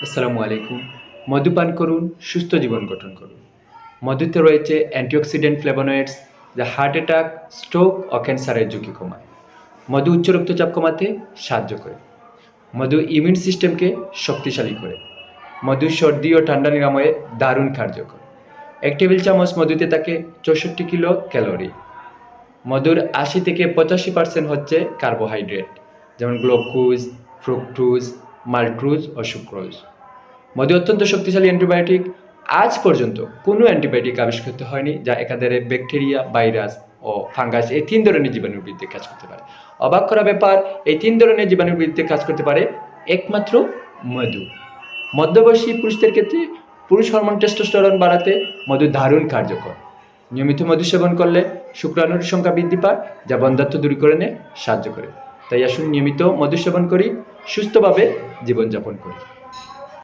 আসসালামু আলাইকুম। মধু পান করুন, সুস্থ জীবন গঠন করুন। মধুতে রয়েছে অ্যান্টিঅক্সিডেন্ট ফ্লেভোনয়েডস যা হার্ট অ্যাটাক, স্ট্রোক ও ক্যান্সারের ঝুঁকি কমায়। মধু উচ্চ রক্তচাপ কমাতে সাহায্য করে। মধু ইমিউন সিস্টেমকে শক্তিশালী করে। মধু সর্দি ও ঠান্ডা নিরাময়ে দারুণ কার্যকর। ১ টেবিল চামচ মধুতে থাকে ৬৪ কিলো ক্যালোরি। মধুর ৮০ থেকে ৮৫% হচ্ছে কার্বোহাইড্রেট, যেমন গ্লুকোজ, ফ্রুক্টোজ, মাল্টোজ ও সুক্রোজ। মধু অত্যন্ত শক্তিশালী অ্যান্টিবায়োটিক। আজ পর্যন্ত কোনো অ্যান্টিবায়োটিক আবিষ্কৃত হয়নি যা একাধারে ব্যাকটেরিয়া, ভাইরাস ও ফাঙ্গাস এই ৩ ধরনের জীবাণুর বিরুদ্ধে কাজ করতে পারে। অবাক করা ব্যাপার, এই ৩ ধরনের জীবাণুর বিরুদ্ধে কাজ করতে পারে একমাত্র মধু। মধ্যবয়সী পুরুষদের ক্ষেত্রে পুরুষ হরমোন টেস্টোস্টেরন বাড়াতে মধু দারুণ কার্যকর। নিয়মিত মধু সেবন করলে শুক্রাণুর সংখ্যা বৃদ্ধি পায়, যা বন্ধ্যাত্ব দূরীকরণে সাহায্য করে। তাই আসুন নিয়মিত মধু সেবন করি, সুস্থভাবে জীবনযাপন করি।